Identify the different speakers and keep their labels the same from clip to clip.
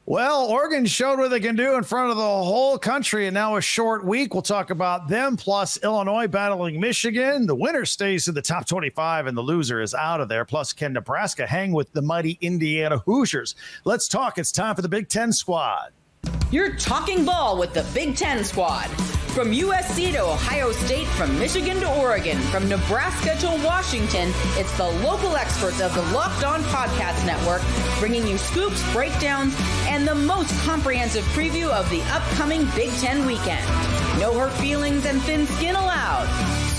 Speaker 1: Well, Oregon showed what they can do in front of the whole country, and now a short week. We'll talk about them, plus Illinois battling Michigan. The winner stays in the top 25, and the loser is out of there. Plus, can Nebraska hang with the mighty Indiana Hoosiers? Let's talk. It's time for the Big Ten Squad.
Speaker 2: You're talking ball with the Big Ten Squad. From USC to Ohio State, from Michigan to Oregon, from Nebraska to Washington, it's the local experts of the Locked On Podcast Network bringing you scoops, breakdowns, and the most comprehensive preview of the upcoming Big Ten weekend. No hurt feelings and thin skin allowed.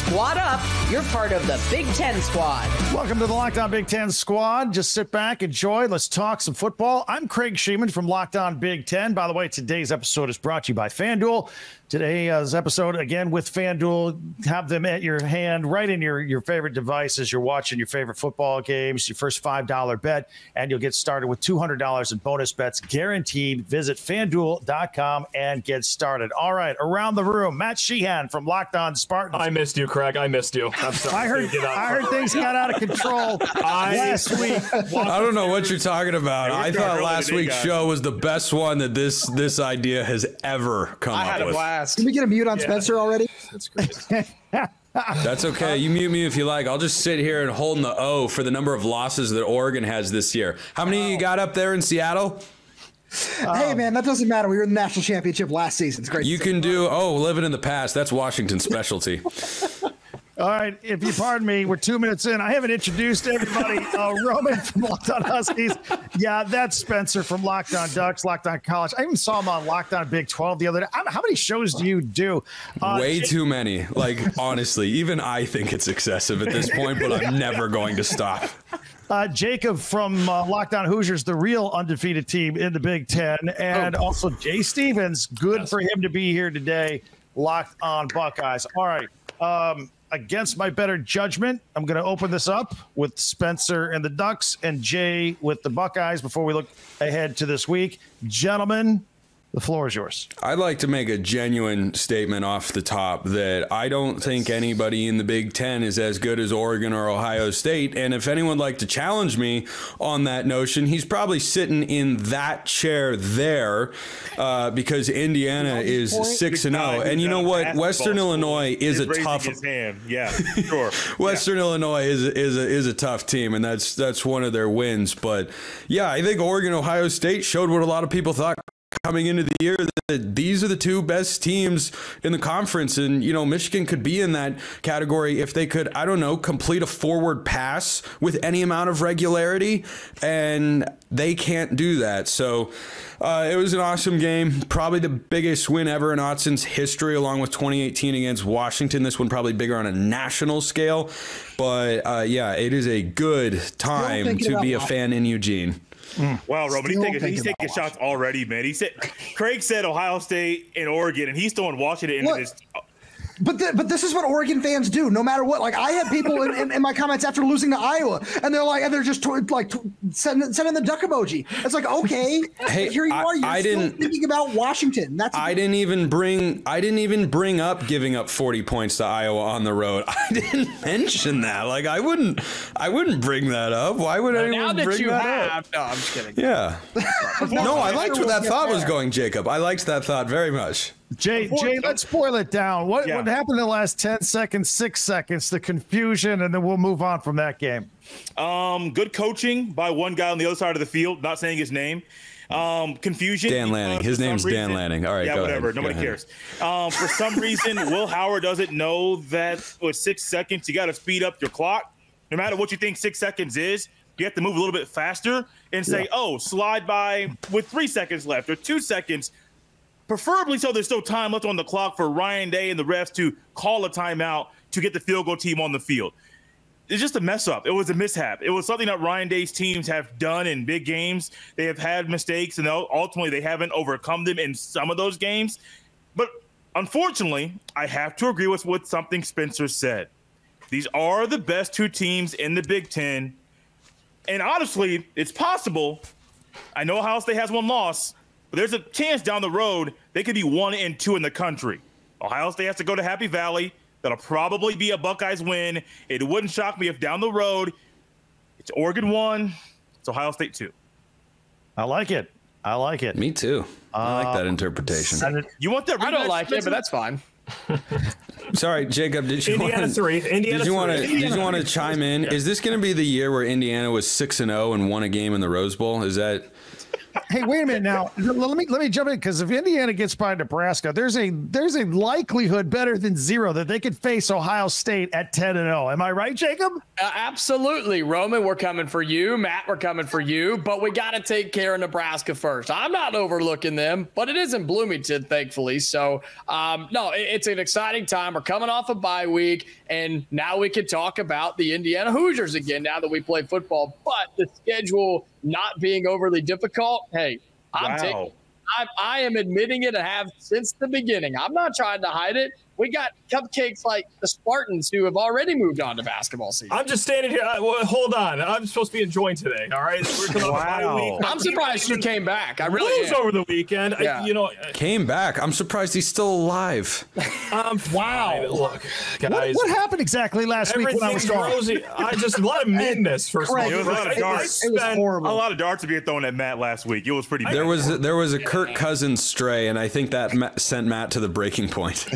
Speaker 2: Squad up. You're part of the Big Ten Squad.
Speaker 1: Welcome to the Locked On Big Ten Squad. Just sit back, enjoy. Let's talk some football. I'm Craig Shemon from Locked On Big Ten. By the way, today's episode is brought to you by FanDuel. Today's episode, again, with FanDuel, have them at your hand, right in your favorite devices. You're watching your favorite football games, your first $5 bet, and you'll get started with $200 in bonus bets guaranteed. Visit FanDuel.com and get started. All right, around the room, Matt Sheehan from Locked On Spartans.
Speaker 3: I missed you, Craig. I missed you. I'm sorry.
Speaker 1: I heard things got out of control last week.
Speaker 4: I don't know what you're talking about. I thought last week's show was the best one that this idea has ever come up with. I had a blast.
Speaker 5: Can we get a mute on Spencer already?
Speaker 3: That's great.
Speaker 4: That's okay. You mute me if you like. I'll just sit here and hold in the O for the number of losses that Oregon has this year. How many you got up there in Seattle?
Speaker 5: Hey, man, that doesn't matter. We were in the national championship last season. It's great.
Speaker 4: You can do, living in the past. That's Washington's specialty.
Speaker 1: All right, if you pardon me, we're 2 minutes in. I haven't introduced everybody. Roman from Locked On Huskies. Yeah, that's Spencer from Locked On Ducks, Locked On College. I even saw him on Locked On Big 12 the other day. How many shows do you do?
Speaker 4: Way too many. Like, honestly, even I think it's excessive at this point, but I'm never going to stop.
Speaker 1: Jacob from Locked On Hoosiers, the real undefeated team in the Big Ten. And also Jay Stevens. Good for him to be here today. Locked On Buckeyes. All right. Against my better judgment, I'm going to open this up with Spencer and the Ducks and Jay with the Buckeyes before we look ahead to this week. Gentlemen, the floor is yours.
Speaker 4: I'd like to make a genuine statement off the top that I don't think anybody in the Big Ten is as good as Oregon or Ohio State. And if anyone would like to challenge me on that notion, he's probably sitting in that chair there because Indiana is 6-0. And you know what? Western Illinois is a tough.
Speaker 6: Yeah, sure.
Speaker 4: Western Illinois is a tough team, and that's one of their wins. But yeah, I think Oregon, Ohio State showed what a lot of people thought coming into the year, that these are the two best teams in the conference. And, Michigan could be in that category if they could, complete a forward pass with any amount of regularity. And they can't do that. So it was an awesome game. Probably the biggest win ever in Autzen history, along with 2018 against Washington. This one probably bigger on a national scale. But, it is a good time to be a fan in Eugene.
Speaker 6: Wow, Roman, he's taking shots already, man. Craig said Ohio State and Oregon, and he's throwing Washington into this.
Speaker 5: But this is what Oregon fans do, no matter what. Like, I had people in my comments after losing to Iowa, and they're just sending the duck emoji. It's like, okay,
Speaker 4: hey,
Speaker 5: here you are. You're still thinking about Washington.
Speaker 4: I didn't even bring up giving up 40 points to Iowa on the road. I didn't mention that. Like, I wouldn't bring that up. Why would anyone bring that up?
Speaker 3: No, I'm just kidding.
Speaker 4: Yeah. No, I liked where that thought was going, Jacob. I liked that thought very much.
Speaker 1: Jay, let's boil it down. What happened in the last 10 seconds, 6 seconds, the confusion, and then we'll move on from that game.
Speaker 6: Good coaching by one guy on the other side of the field, not saying his name. Confusion.
Speaker 4: Dan Lanning. His name's Dan Lanning. All right,
Speaker 6: yeah, whatever. Nobody cares. For some reason, Will Howard doesn't know that with 6 seconds, you got to speed up your clock. No matter what you think 6 seconds is, you have to move a little bit faster and say, slide by with 3 seconds left or 2 seconds. Preferably so there's still time left on the clock for Ryan Day and the refs to call a timeout to get the field goal team on the field. It's just a mess up. It was a mishap. It was something that Ryan Day's teams have done in big games. They have had mistakes, and ultimately they haven't overcome them in some of those games. But unfortunately, I have to agree with what something Spencer said. These are the best two teams in the Big Ten. And honestly, it's possible. I know Ohio State has one loss, but there's a chance down the road they could be 1 and 2 in the country. Ohio State has to go to Happy Valley. That'll probably be a Buckeyes win. It wouldn't shock me if down the road it's Oregon 1, it's Ohio State 2.
Speaker 1: I like it. I like it.
Speaker 4: Me too. I like that interpretation.
Speaker 6: You want that?
Speaker 7: I don't like it, but that's fine.
Speaker 4: Sorry, Jacob. Did you
Speaker 3: Indiana
Speaker 4: want
Speaker 3: 3. Indiana
Speaker 4: Did you want to?
Speaker 3: 3.
Speaker 4: Did you want to chime in? Yeah. Is this going to be the year where Indiana was 6-0 and won a game in the Rose Bowl? Is that?
Speaker 1: Hey, wait a minute now. Let me jump in, because if Indiana gets by Nebraska, there's a likelihood better than zero that they could face Ohio State at 10-0. Am I right, Jacob?
Speaker 7: Absolutely, Roman. We're coming for you, Matt. We're coming for you, but we got to take care of Nebraska first. I'm not overlooking them, but it is in Bloomington, thankfully. So, no, it's an exciting time. We're coming off a bye week, and now we can talk about the Indiana Hoosiers again. Now that we play football, but the schedule not being overly difficult. Hey, I am admitting it and have since the beginning. I'm not trying to hide it. We got cupcakes like the Spartans, who have already moved on to basketball season.
Speaker 3: I'm just standing here. Hold on. I'm supposed to be enjoying today. All right.
Speaker 6: Wow.
Speaker 7: I'm surprised you came back. I really am.
Speaker 3: Over the weekend.
Speaker 7: Yeah.
Speaker 4: Came back. I'm surprised he's still alive.
Speaker 3: Wow. Look, guys.
Speaker 1: What happened exactly last week when I was gone?
Speaker 3: Rosy. A lot of meanness. First of all,
Speaker 6: It was a lot of darts.
Speaker 5: It was horrible.
Speaker 6: A lot of darts being thrown at Matt last week. It was pretty bad.
Speaker 4: There was a Kirk Cousins stray, and I think that sent Matt to the breaking point.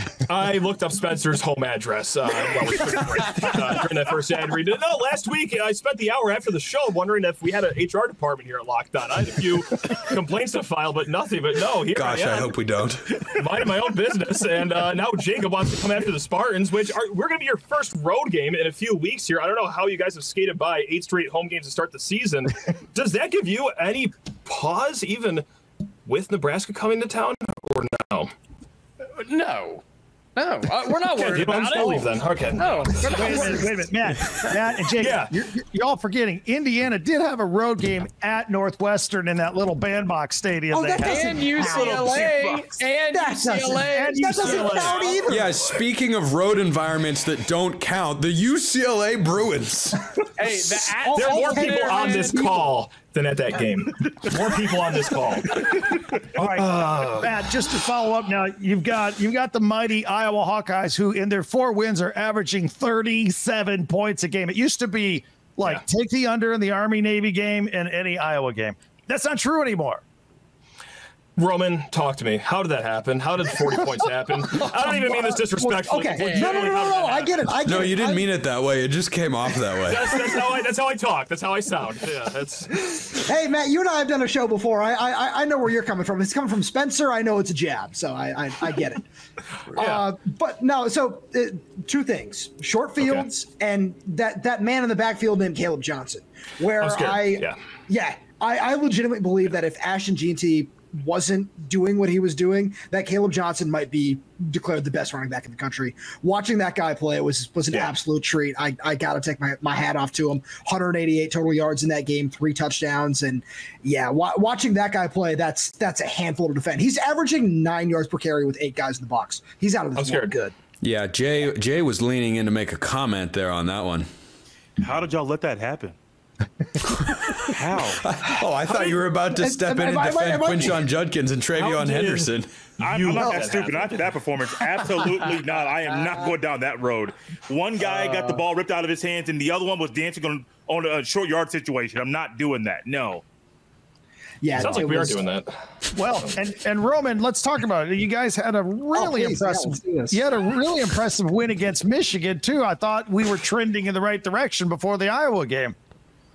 Speaker 3: I looked up Spencer's home address while we took a break during that first ad read. No, last week I spent the hour after the show wondering if we had an HR department here at Locked On. I had a few complaints to file, but nothing. But no, here
Speaker 4: Gosh, I hope we don't.
Speaker 3: Minding my own business, and now Jacob wants to come after the Spartans, we're going to be your first road game in a few weeks here. I don't know how you guys have skated by 8 straight home games to start the season. Does that give you any pause, even with Nebraska coming to town, or no?
Speaker 7: No. No, we're not worried about it.
Speaker 3: Leave then. Okay.
Speaker 7: No.
Speaker 1: Wait a minute, Matt and Jacob, you're all forgetting Indiana did have a road game at Northwestern in that little bandbox stadium.
Speaker 7: And UCLA.
Speaker 5: That doesn't count either.
Speaker 4: Yeah, speaking of road environments that don't count, the UCLA Bruins.
Speaker 7: Hey,
Speaker 3: there are more people on this call than at that game. More people on this call.
Speaker 1: All right, Matt, just to follow up now, you've got the mighty Iowa Hawkeyes, who in their 4 wins are averaging 37 points a game. It used to be take the under in the Army-Navy game and any Iowa game. That's not true anymore.
Speaker 3: Roman, talk to me. How did that happen? How did 40 points happen? I don't even mean this disrespectfully.
Speaker 5: Okay. No. I get it.
Speaker 4: No, you didn't mean it that way. It just came off that way.
Speaker 3: That's how I talk. That's how I sound. Yeah,
Speaker 5: Hey, Matt, you and I have done a show before. I know where you're coming from. It's coming from Spencer. I know it's a jab, so I get it.
Speaker 3: Yeah.
Speaker 5: But no, so 2 things: short fields and that man in the backfield named Caleb Johnson. Where I legitimately believe that if Ashton Jeanty wasn't doing what he was doing, that Caleb Johnson might be declared the best running back in the country. Watching that guy play was an absolute treat. I got to take my hat off to him. 188 total yards in that game, 3 touchdowns. And watching that guy play, that's a handful to defend. He's averaging 9 yards per carry with 8 guys in the box. He's out of this world good.
Speaker 4: Yeah, Jay was leaning in to make a comment there on that one.
Speaker 6: How did y'all let that happen? How?
Speaker 4: I thought you were about to step in and defend Quinshon Judkins and Travion Henderson.
Speaker 6: I'm not that stupid. After that performance, absolutely not. I am not going down that road. One guy got the ball ripped out of his hands, and the other one was dancing on a short yard situation. I'm not doing that. No.
Speaker 5: Yeah,
Speaker 3: sounds like we are doing that.
Speaker 1: Well, and Roman, let's talk about it. You guys had a really impressive. You had a really impressive win against Michigan too. I thought we were trending in the right direction before the Iowa game.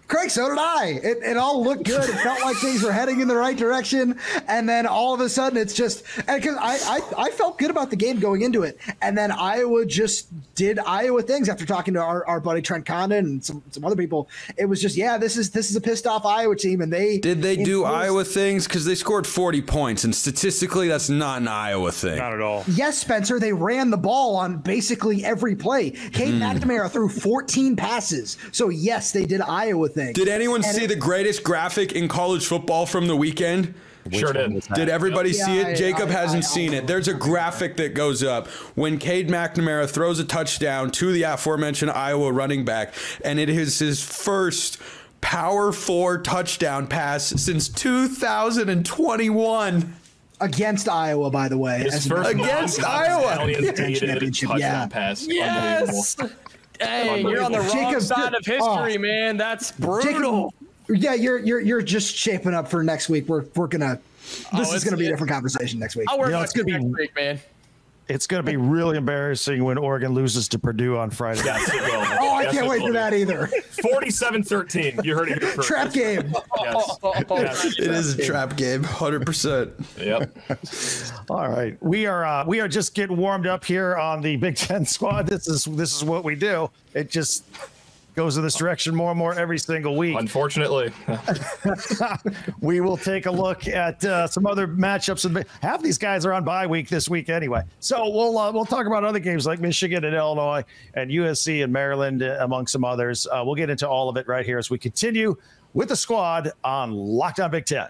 Speaker 5: Craig, so did I. It all looked good. It felt like things were heading in the right direction. And then all of a sudden it's just – because I felt good about the game going into it. And then Iowa just did Iowa things after talking to our buddy Trent Condon and some other people. It was just, this is a pissed off Iowa team. And
Speaker 4: Did they do Iowa things? Because they scored 40 points. And statistically, that's not an Iowa thing.
Speaker 6: Not at all.
Speaker 5: Yes, Spencer. They ran the ball on basically every play. Cade McNamara threw 14 passes. So, yes, they did Iowa things.
Speaker 4: Did anyone see the greatest graphic in college football from the weekend?
Speaker 3: Sure did.
Speaker 4: Did everybody see it? Jacob hasn't seen it. There's a graphic that goes up when Cade McNamara throws a touchdown to the aforementioned Iowa running back, and it is his first Power 4 touchdown pass since 2021.
Speaker 5: Against Iowa, by the way.
Speaker 4: Against Iowa.
Speaker 5: Yeah.
Speaker 3: Pass.
Speaker 7: Yes. Hey, you're on the wrong side of history, man. That's brutal.
Speaker 5: Yeah, you're just shaping up for next week. We're gonna. This is gonna be a different conversation next week.
Speaker 7: I'll work it's gonna be next week, man.
Speaker 1: It's going to be really embarrassing when Oregon loses to Purdue on Friday.
Speaker 3: Yes, it will.
Speaker 5: Oh, I can't wait for that either.
Speaker 3: 47-13. You heard it here first.
Speaker 5: Trap game.
Speaker 3: Yes.
Speaker 4: It is a trap game, 100%.
Speaker 3: Yep.
Speaker 1: All right, we are just getting warmed up here on the Big Ten squad. This is what we do. It just goes in this direction more and more every single week.
Speaker 3: Unfortunately.
Speaker 1: We will take a look at some other matchups. And half these guys are on bye week this week anyway. So we'll talk about other games like Michigan and Illinois and USC and Maryland, among some others. We'll get into all of it right here as we continue with the squad on Locked On Big Ten.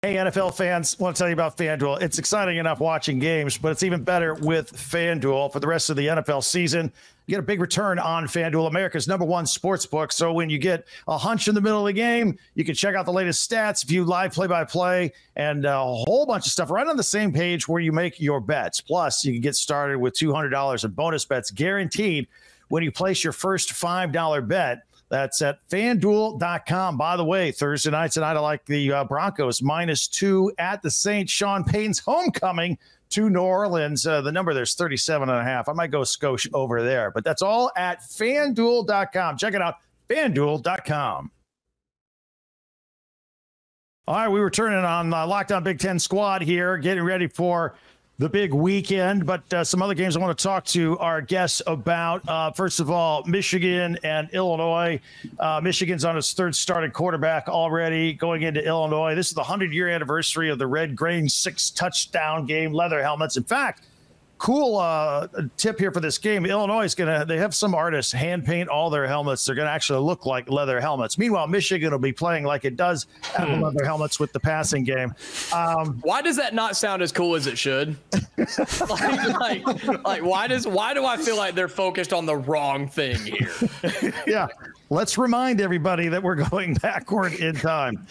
Speaker 1: Hey, NFL fans, want to tell you about FanDuel. It's exciting enough watching games, but it's even better with FanDuel. For the rest of the NFL season, you get a big return on FanDuel, America's #1 sports book. So when you get a hunch in the middle of the game, you can check out the latest stats, view live play-by-play, and a whole bunch of stuff right on the same page where you make your bets. Plus, you can get started with $200 in bonus bets guaranteed when you place your first $5 bet. That's at FanDuel.com. By the way, Thursday night tonight, I like the Broncos -2 at the Saints. Sean Payton's homecoming to New Orleans. The number there's 37.5. I might go skosh over there, but that's all at FanDuel.com. Check it out, FanDuel.com. All right, we were turning on Locked On Big Ten squad here, getting ready for the big weekend, but some other games I want to talk to our guests about. First of all, Michigan and Illinois. Michigan's on its third starting quarterback already going into Illinois. This is the 100-year anniversary of the Red Grain 6-touchdown game, leather helmets. In fact, cool tip here for this game. Illinois is they have some artists hand paint all their helmets. They're going to actually look like leather helmets. Meanwhile, Michigan will be playing like it does have leather helmets with the passing game.
Speaker 7: Why does that not sound as cool as it should? like why do I feel like they're focused on the wrong thing here?
Speaker 1: Yeah. Let's remind everybody that we're going backward in time.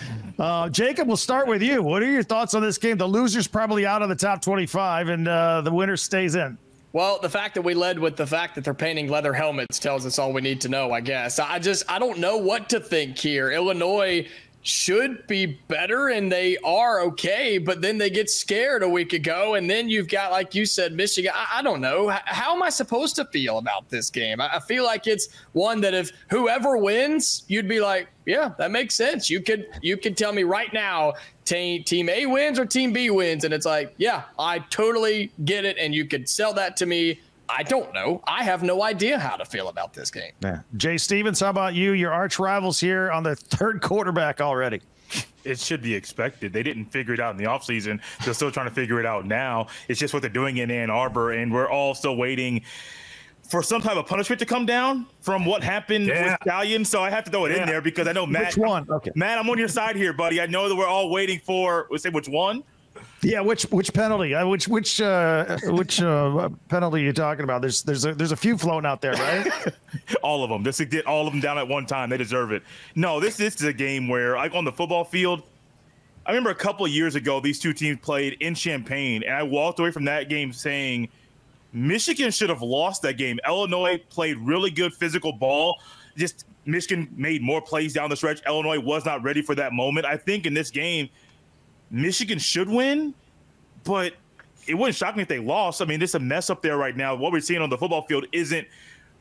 Speaker 1: Jacob, we'll start with you. What are your thoughts on this game? The loser's probably out of the top 25, and the winner stays in.
Speaker 7: Well, the fact that we led with the fact that they're painting leather helmets tells us all we need to know, I guess. I don't know what to think here. Illinois should be better, and they are okay, but then they get scared a week ago, and then you've got, like you said, Michigan. I don't know. How am I supposed to feel about this game? I feel like it's one that if whoever wins, you'd be like, yeah, that makes sense. You could tell me right now, team A wins or team B wins, and it's like, yeah, I totally get it, and you could sell that to me. I don't know. I have no idea how to feel about this game.
Speaker 1: Yeah. Jay Stevens, how about you? Your arch rivals here on the third quarterback already.
Speaker 6: It should be expected. They didn't figure it out in the offseason. They're still trying to figure it out now. It's just what they're doing in Ann Arbor, and we're all still waiting for some type of punishment to come down from what happened with Stallion. So I have to throw it in there because I know Matt.
Speaker 1: Which one? Okay.
Speaker 6: Matt, I'm on your side here, buddy. I know that we're all waiting for. Let's say which one.
Speaker 1: Yeah, which penalty? Which penalty are you talking about? There's a few floating out there, right?
Speaker 6: All of them. Just to get all of them down at one time. They deserve it. No, this is a game where, like on the football field, I remember a couple of years ago, these two teams played in Champaign, and I walked away from that game saying Michigan should have lost that game. Illinois played really good physical ball. Just Michigan made more plays down the stretch. Illinois was not ready for that moment. I think in this game, Michigan should win, but it wouldn't shock me if they lost. I mean, there's a mess up there right now. What we're seeing on the football field isn't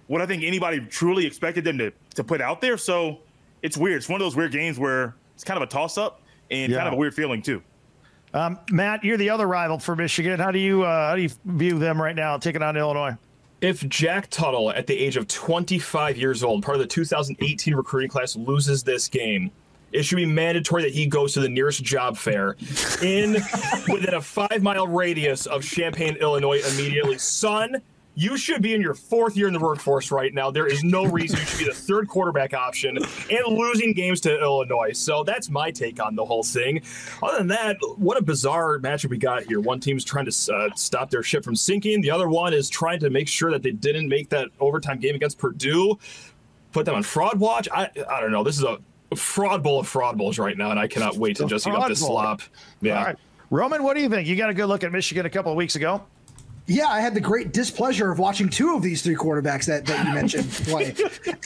Speaker 6: what I think anybody truly expected them to put out there. So it's weird. It's one of those weird games where it's kind of a toss-up and kind of a weird feeling too.
Speaker 1: Matt, you're the other rival for Michigan. How do you view them right now taking on Illinois?
Speaker 3: If Jack Tuttle, at the age of 25 years old, part of the 2018 recruiting class, loses this game, it should be mandatory that he goes to the nearest job fair within a 5-mile radius of Champaign, Illinois immediately. Son, you should be in your 4th year in the workforce right now. There is no reason you should be the third quarterback option and losing games to Illinois. So that's my take on the whole thing. Other than that, what a bizarre matchup we got here. One team's trying to stop their ship from sinking. The other one is trying to make sure that they didn't make that overtime game against Purdue, put them on fraud watch. I don't know. This is a fraud bowl of fraud bowls right now, and I cannot wait to just eat up this slop. Yeah.
Speaker 1: All right. Roman, what do you think? You got a good look at Michigan a couple of weeks ago.
Speaker 5: Yeah, I had the great displeasure of watching two of these three quarterbacks that you mentioned play.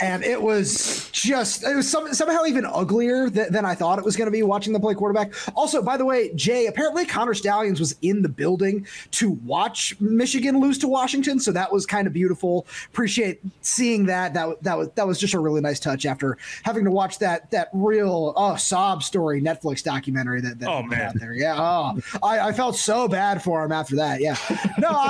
Speaker 5: And it was somehow even uglier than I thought it was going to be watching them play quarterback. Also, by the way, Jay, apparently Connor Stallions was in the building to watch Michigan lose to Washington. So that was kind of beautiful. Appreciate seeing that. That was just a really nice touch after having to watch that real sob story Netflix documentary that out there. Yeah. I felt so bad for him after that. Yeah. No,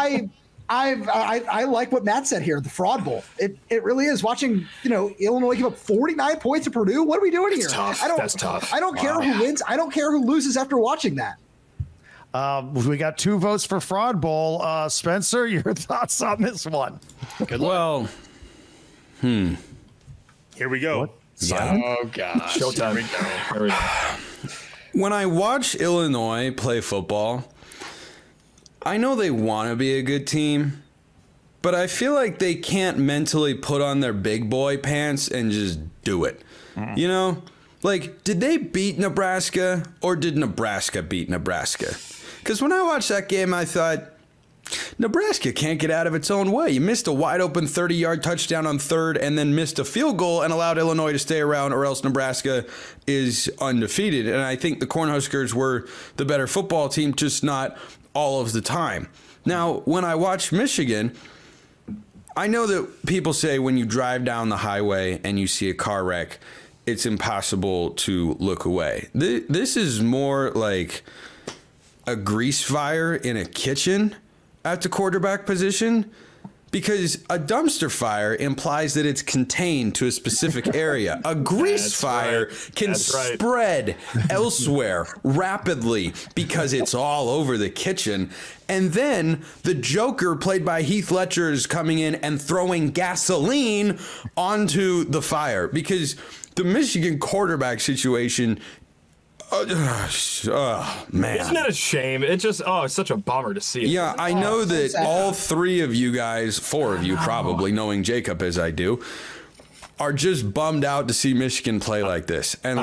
Speaker 5: I like what Matt said here. The fraud bowl. It really is. Watching Illinois give up 49 points to Purdue. What are we doing here?
Speaker 3: Tough. That's tough.
Speaker 5: I don't care who wins. I don't care who loses after watching that.
Speaker 1: We got 2 votes for fraud bowl. Spencer, your thoughts on this one?
Speaker 4: Well,
Speaker 6: Here we go.
Speaker 7: Oh gosh.
Speaker 3: Showtime. Here we go.
Speaker 4: When I watch Illinois play football, I know they want to be a good team, but I feel like they can't mentally put on their big boy pants and just do it. Like, did they beat Nebraska or did Nebraska beat Nebraska? Because when I watched that game, I thought, Nebraska can't get out of its own way. You missed a wide open 30-yard touchdown on third and then missed a field goal and allowed Illinois to stay around, or else Nebraska is undefeated. And I think the Cornhuskers were the better football team, just not all of the time. Now, when I watch Michigan, I know that people say when you drive down the highway and you see a car wreck, it's impossible to look away. This is more like a grease fire in a kitchen at the quarterback position, because a dumpster fire implies that it's contained to a specific area. A grease fire can spread elsewhere rapidly because it's all over the kitchen. And then the Joker, played by Heath Ledger, is coming in and throwing gasoline onto the fire, because the Michigan quarterback situation, man.
Speaker 3: Isn't it a shame? It's just, it's such a bummer to see.
Speaker 4: Yeah, I know that all 3 of you guys, 4 of you probably, knowing Jacob as I do, are just bummed out to see Michigan play like this. And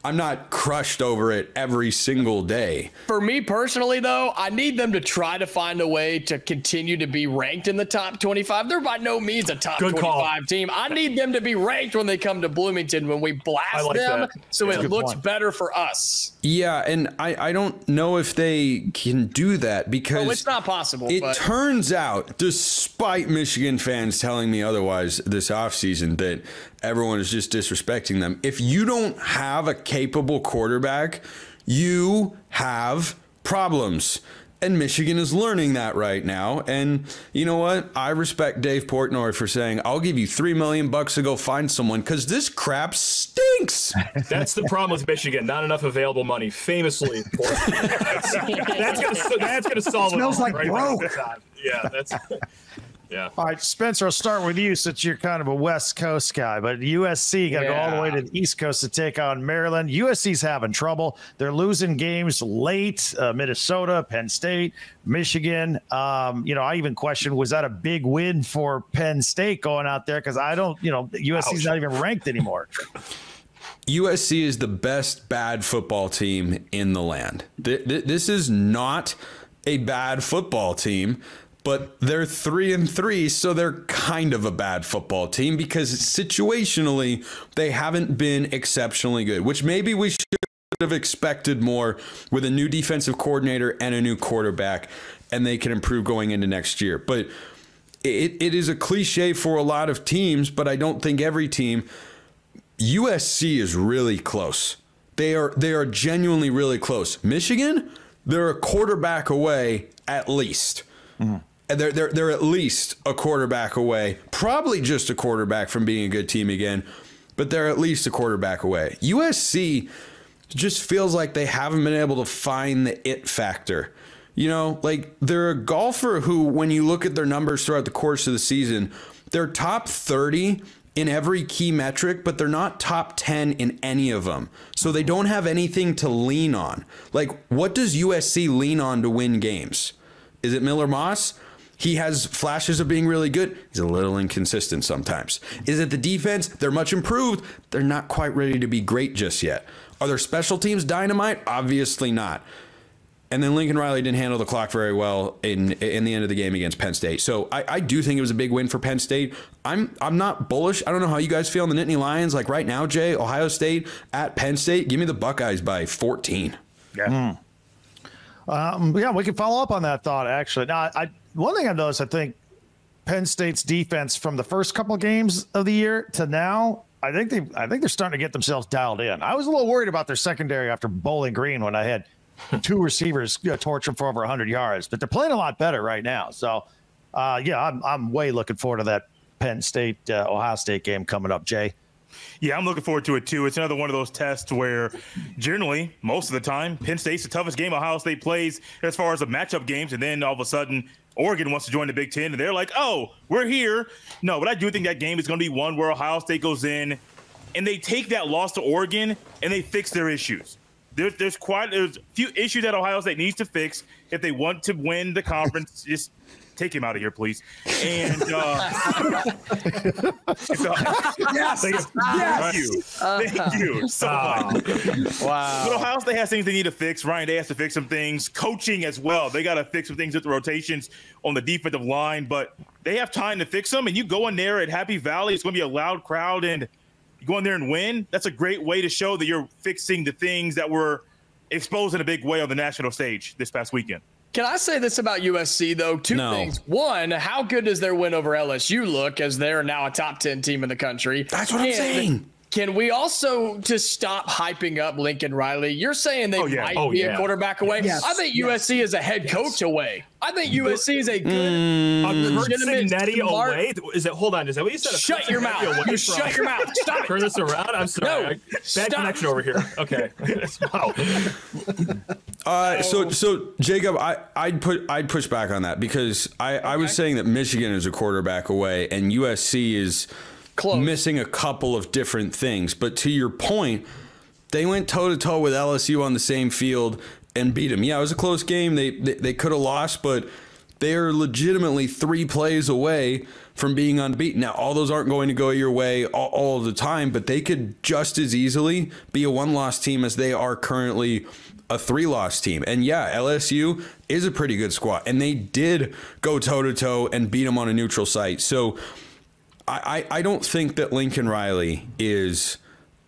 Speaker 4: I'm not crushed over it every single day.
Speaker 7: For me personally, though, I need them to try to find a way to continue to be ranked in the top 25. They're by no means a top 25 team. I need them to be ranked when they come to Bloomington, when we blast them, so it looks better for us.
Speaker 4: Yeah, and I don't know if they can do that, because
Speaker 7: it's not possible.
Speaker 4: It turns out, despite Michigan fans telling me otherwise this offseason, that everyone is just disrespecting them. If you don't have a capable quarterback, you have problems. And Michigan is learning that right now. And you know what? I respect Dave Portnoy for saying, I'll give you $3 million to go find someone, because this crap stinks.
Speaker 3: That's the problem with Michigan. Not enough available money, famously. That's gonna solve it.
Speaker 5: Smells like broke.
Speaker 3: Yeah, that's... Yeah.
Speaker 1: All right, Spencer, I'll start with you since you're kind of a West Coast guy, but USC got to go all the way to the East Coast to take on Maryland. USC's having trouble. They're losing games late. Minnesota, Penn State, Michigan. I even questioned, was that a big win for Penn State going out there? Because USC's not even ranked anymore.
Speaker 4: USC is the best bad football team in the land. This is not a bad football team, but they're 3-3, so they're kind of a bad football team, because situationally they haven't been exceptionally good, which maybe we should have expected more with a new defensive coordinator and a new quarterback, and they can improve going into next year. But it is a cliche for a lot of teams, but I don't think every team. USC is really close. They are genuinely really close. Michigan, they're a quarterback away at least. Mm-hmm. And they're at least a quarterback away, probably just a quarterback from being a good team again, but they're at least a quarterback away. USC just feels like they haven't been able to find the it factor. Like, they're a golfer who, when you look at their numbers throughout the course of the season, they're top 30 in every key metric, but they're not top 10 in any of them. So they don't have anything to lean on. Like, what does USC lean on to win games? Is it Miller Moss? He has flashes of being really good. He's a little inconsistent sometimes. Is it the defense? They're much improved. They're not quite ready to be great just yet. Are their special teams dynamite? Obviously not. And then Lincoln Riley didn't handle the clock very well in the end of the game against Penn State. So I do think it was a big win for Penn State. I'm not bullish. I don't know how you guys feel on the Nittany Lions. Like right now, Jay, Ohio State at Penn State. Give me the Buckeyes by 14.
Speaker 1: Yeah. Yeah, we can follow up on that thought, actually. Now, one thing I've noticed, I think Penn State's defense from the first couple of games of the year to now, I think they're starting to get themselves dialed in. I was a little worried about their secondary after Bowling Green when I had two receivers torch them for over 100 yards, but they're playing a lot better right now. So, yeah, I'm way looking forward to that Penn State Ohio State game coming up, Jay.
Speaker 6: Yeah, I'm looking forward to it too. It's another one of those tests where generally, most of the time, Penn State's the toughest game Ohio State plays as far as the matchup games, and then all of a sudden Oregon wants to join the Big Ten, and they're like, oh, we're here. No, but I do think that game is going to be one where Ohio State goes in and they take that loss to Oregon and they fix their issues. There's a few issues that Ohio State needs to fix if they want to win the conference. Just take him out of here, please. And
Speaker 5: yes,
Speaker 6: thank you so much.
Speaker 7: Wow.
Speaker 6: But Ohio State has things they need to fix. Ryan Day has to fix some things. Coaching as well. They got to fix some things with the rotations on the defensive line, but they have time to fix them. And you go in there at Happy Valley, it's going to be a loud crowd, and you go in there and win. That's a great way to show that you're fixing the things that were exposed in a big way on the national stage this past weekend.
Speaker 7: Can I say this about USC, though? Two things. One, how good does their win over LSU look, as they're now a top 10 team in the country?
Speaker 4: That's what I'm saying.
Speaker 7: Can we also just stop hyping up Lincoln Riley? You're saying they might be a quarterback away.
Speaker 5: Yes.
Speaker 7: I think USC is a head coach away. I think USC is a good, legitimate
Speaker 3: Cincinnati away. Is it? Hold on. Is that what you said?
Speaker 7: Shut your mouth. You shut your mouth. Stop it.
Speaker 3: Turn this around. I'm sorry.
Speaker 7: No,
Speaker 3: Bad connection over here. Okay. Wow.
Speaker 4: So Jacob, I'd push back on that because I was saying that Michigan is a quarterback away and USC is close, missing a couple of different things. But to your point, they went toe-to-toe with LSU on the same field and beat them. Yeah, it was a close game. They could have lost, but they are legitimately 3 plays away from being unbeaten. Now, all those aren't going to go your way all of the time, but they could just as easily be a 1-loss team as they are currently a 3-loss team. And yeah, LSU is a pretty good squad, and they did go toe-to-toe and beat them on a neutral site. So I don't think that Lincoln Riley is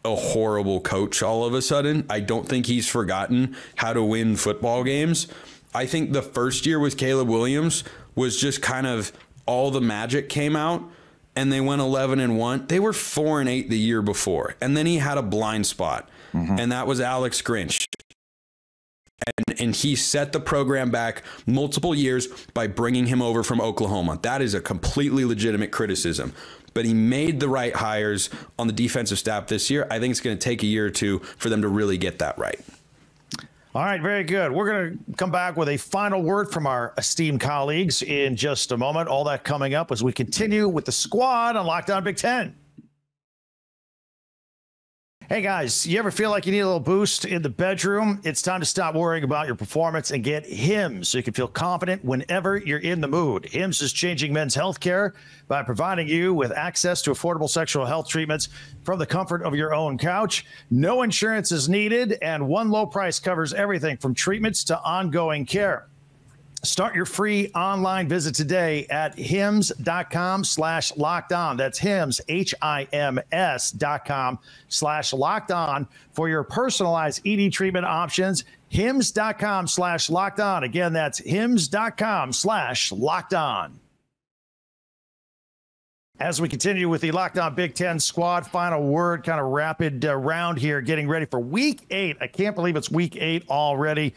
Speaker 4: a horrible coach all of a sudden. I don't think he's forgotten how to win football games. I think the first year with Caleb Williams was just kind of all the magic came out and they went 11-1. They were 4-8 the year before. And then he had a blind spot, and that was Alex Grinch. And he set the program back multiple years by bringing him over from Oklahoma. That is a completely legitimate criticism. But he made the right hires on the defensive staff this year. I think it's going to take a year or two for them to really get that right.
Speaker 1: All right, very good. We're going to come back with a final word from our esteemed colleagues in just a moment. All that coming up as we continue with the squad on Locked On Big Ten. Hey guys, you ever feel like you need a little boost in the bedroom? It's time to stop worrying about your performance and get Hims so you can feel confident whenever you're in the mood. Hims is changing men's healthcare by providing you with access to affordable sexual health treatments from the comfort of your own couch. No insurance is needed, and one low price covers everything from treatments to ongoing care. Start your free online visit today at hims.com/lockedon. That's Hims, HIMS.com/lockedon for your personalized ED treatment options. Hims.com/lockedon. Again, that's Hims.com/lockedon. As we continue with the Locked On Big Ten squad, final word, kind of rapid round here, getting ready for Week 8. I can't believe it's Week 8 already.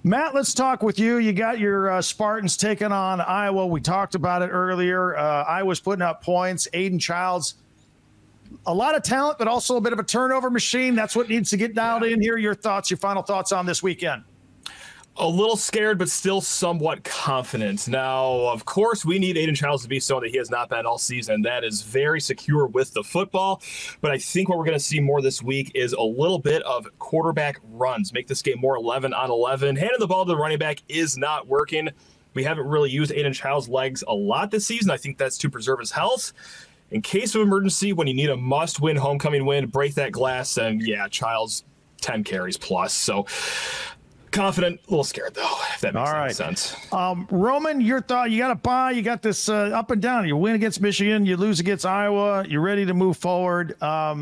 Speaker 1: Matt, let's talk with you. You got your Spartans taking on Iowa. We talked about it earlier. Iowa's putting up points. Aiden Childs, a lot of talent, but also a bit of a turnover machine. That's what needs to get dialed in here. Your thoughts, your final thoughts on this weekend?
Speaker 3: A little scared, but still somewhat confident. Now, of course, we need Aiden Childs to be someone that he has not been all season. That is very secure with the football. But I think what we're going to see more this week is a little bit of quarterback runs. Make this game more 11-on-11. Handing the ball to the running back is not working. We haven't really used Aiden Childs' legs a lot this season. I think that's to preserve his health. In case of emergency, when you need a must-win homecoming win, break that glass, and yeah, Childs 10 carries plus. So confident, a little scared though, if that makes any sense.
Speaker 1: Roman, your thought, you got a bye, you got this up and down. You win against Michigan, you lose against Iowa, you're ready to move forward.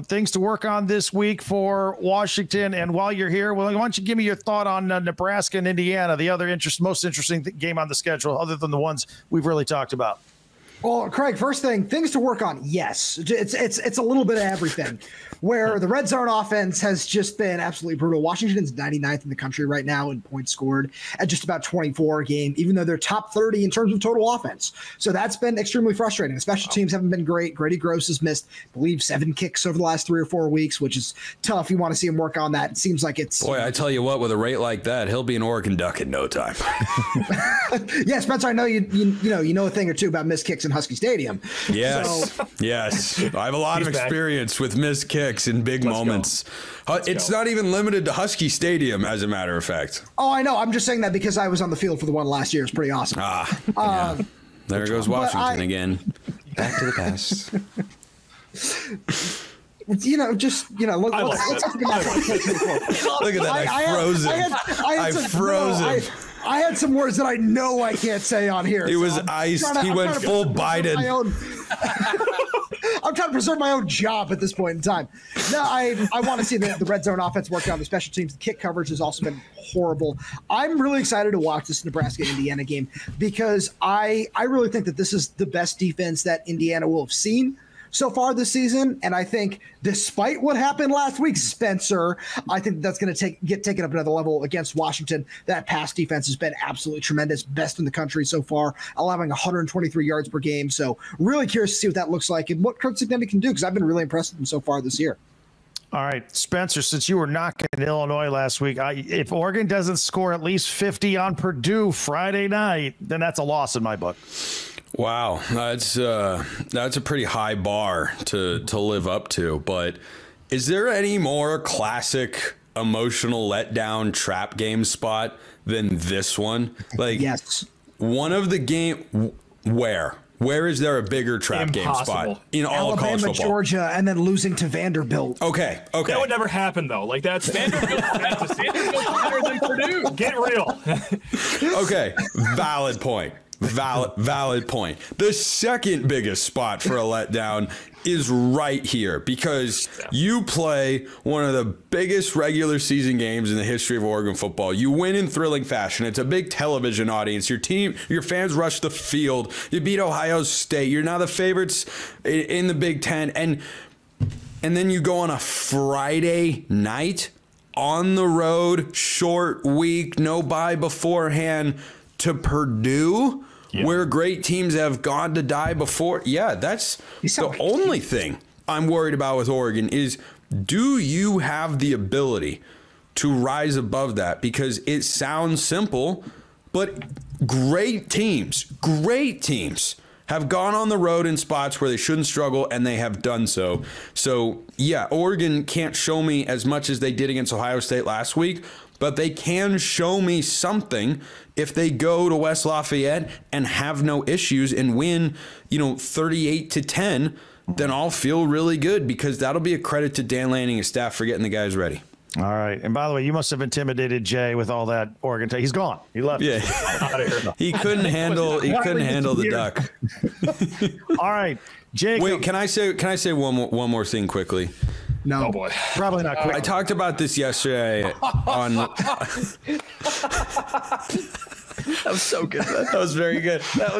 Speaker 1: Things to work on this week for Washington. And while you're here, well, why don't you give me your thought on Nebraska and Indiana, the other most interesting game on the schedule, other than the ones we've really talked about?
Speaker 5: Well, Craig, first thing, things to work on. Yes, it's a little bit of everything. Where the red zone offense has just been absolutely brutal. Washington's 99th in the country right now in points scored at just about 24 a game, even though they're top 30 in terms of total offense. So that's been extremely frustrating. The special teams haven't been great. Grady Gross has missed, I believe, 7 kicks over the last 3 or 4 weeks, which is tough. You want to see him work on that. It seems like it's...
Speaker 4: Boy, I tell you what, with a rate like that, he'll be an Oregon Duck in no time.
Speaker 5: Yeah, Spencer, I know you know a thing or two about missed kicks in Husky Stadium.
Speaker 4: Yes, yes. I have a lot of experience with missed kicks in big moments. It's not even limited to Husky Stadium, as a matter of fact.
Speaker 5: Oh, I know. I'm just saying that because I was on the field for the one last year. It's pretty awesome.
Speaker 4: Yeah. There goes Washington again. Back to the past.
Speaker 5: Look at
Speaker 4: that. I froze him.
Speaker 5: I had some words that I know I can't say on here.
Speaker 4: He was iced. He went full Biden.
Speaker 5: I'm trying to preserve my own job at this point in time. No, I want to see the red zone offense working on the special teams. The kick coverage has also been horrible. I'm really excited to watch this Nebraska-Indiana game because I really think that this is the best defense that Indiana will have seen so far this season. And I think despite what happened last week, Spencer, I think that's going to get taken up another level against Washington. That pass defense has been absolutely tremendous, best in the country so far, allowing 123 yards per game. So really curious to see what that looks like and what Kurt Cignetti can do, because I've been really impressed with him so far this year.
Speaker 1: All right, Spencer, since you were knocking Illinois last week, if Oregon doesn't score at least 50 on Purdue Friday night, then that's a loss in my book.
Speaker 4: Wow, that's a pretty high bar to live up to. But is there any more classic emotional letdown trap game spot than this one? Like,
Speaker 5: yes,
Speaker 4: one of the game where is there a bigger trap game spot in all
Speaker 5: Alabama,
Speaker 4: college football?
Speaker 5: Georgia, and then losing to Vanderbilt.
Speaker 4: Okay.
Speaker 3: That would never happen though. Like that's Vanderbilt's better than Purdue. Get real.
Speaker 4: Okay, valid point. Valid point. The second biggest spot for a letdown is right here because you play one of the biggest regular season games in the history of Oregon football. You win in thrilling fashion. It's a big television audience. Your fans rush the field. You beat Ohio State. You're now the favorites in the Big Ten. And then you go on a Friday night on the road, short week, no bye beforehand, to Purdue. Yeah. Where great teams have gone to die before. Yeah, that's the only thing I'm worried about with Oregon is, do you have the ability to rise above that? Because it sounds simple, but great teams have gone on the road in spots where they shouldn't struggle, and they have done so. So, yeah, Oregon can't show me as much as they did against Ohio State last week, but they can show me something if they go to West Lafayette and have no issues and win, 38-10, then I'll feel really good because that'll be a credit to Dan Lanning and staff for getting the guys ready.
Speaker 1: All right. And by the way, you must have intimidated Jay with all that Oregon. He's gone. He left.
Speaker 4: Yeah. He couldn't handle the duck.
Speaker 1: All right. Jay.
Speaker 4: Wait, can I say one more thing quickly?
Speaker 5: No.
Speaker 3: Oh boy.
Speaker 1: Probably not quick.
Speaker 4: I talked about this yesterday on
Speaker 7: That was so good.
Speaker 4: That was very good. That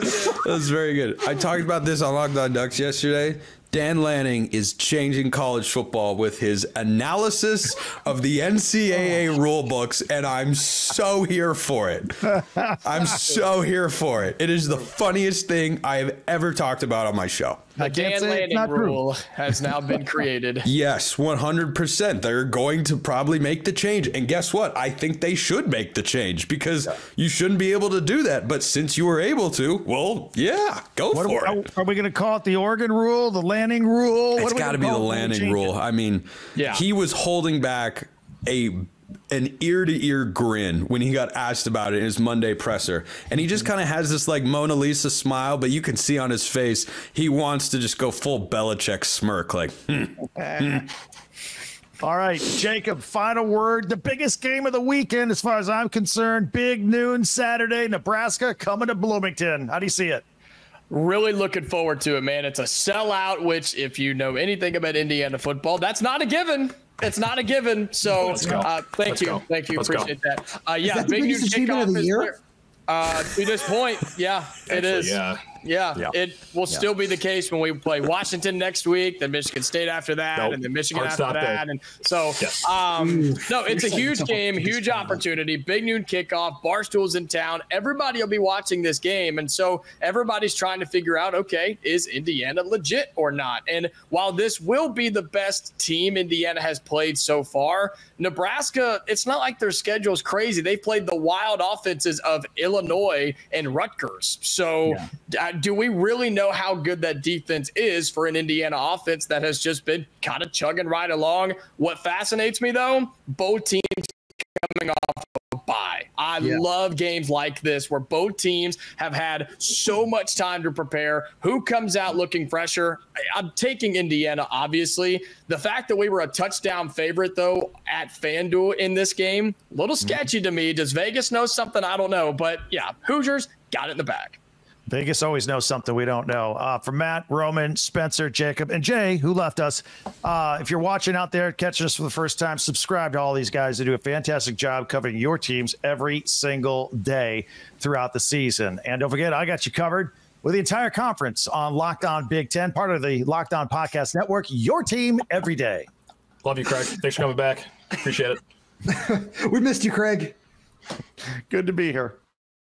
Speaker 4: was very good. I talked about this on Locked On Ducks yesterday. Dan Lanning is changing college football with his analysis of the NCAA rule books, and I'm so here for it. I'm so here for it. It is the funniest thing I have ever talked about on my show.
Speaker 7: The Dan Lanning rule has now been created.
Speaker 4: Yes, 100%. They're going to probably make the change. And guess what? I think they should make the change because you shouldn't be able to do that. But since you were able to, well, yeah, go for it.
Speaker 1: Are we going to call it the Oregon rule, the Lanning rule?
Speaker 4: It's got to be the Lanning rule. I mean, he was holding back an ear-to-ear grin when he got asked about it in his Monday presser. And he just kind of has this like Mona Lisa smile, but you can see on his face, he wants to just go full Belichick smirk like,
Speaker 1: All right, Jacob, final word. The biggest game of the weekend, as far as I'm concerned, big noon Saturday, Nebraska coming to Bloomington. How do you see it?
Speaker 7: Really looking forward to it, man. It's a sellout, which if you know anything about Indiana football, that's not a given. It's not a given. So thank you. Appreciate that.
Speaker 5: Is that big news kickoff of the year?
Speaker 7: To this point, yeah, it is. Yeah. It will still be the case when we play Washington next week, then Michigan State after that, and then Michigan after that. And so, no, it's a huge game, huge opportunity, big noon kickoff, Barstool's in town. Everybody will be watching this game. And so everybody's trying to figure out, okay, is Indiana legit or not? And while this will be the best team Indiana has played so far, Nebraska, it's not like their schedule is crazy. They played the wild offenses of Illinois and Rutgers. So do we really know how good that defense is for an Indiana offense that has just been kind of chugging right along? What fascinates me, though, both teams coming off a bye. I love games like this where both teams have had so much time to prepare. Who comes out looking fresher? I'm taking Indiana, obviously. The fact that we were a touchdown favorite, though, at FanDuel in this game, a little sketchy to me. Does Vegas know something? I don't know. But, yeah, Hoosiers got it in the bag.
Speaker 1: Vegas always knows something we don't know. For Matt, Roman, Spencer, Jacob, and Jay, who left us, if you're watching out there, catching us for the first time, subscribe to all these guys that do a fantastic job covering your teams every single day throughout the season. And don't forget, I got you covered with the entire conference on Locked On Big Ten, part of the Locked On Podcast Network, your team every day.
Speaker 3: Love you, Craig. Thanks for coming back. Appreciate it.
Speaker 5: We missed you, Craig.
Speaker 1: Good to be here.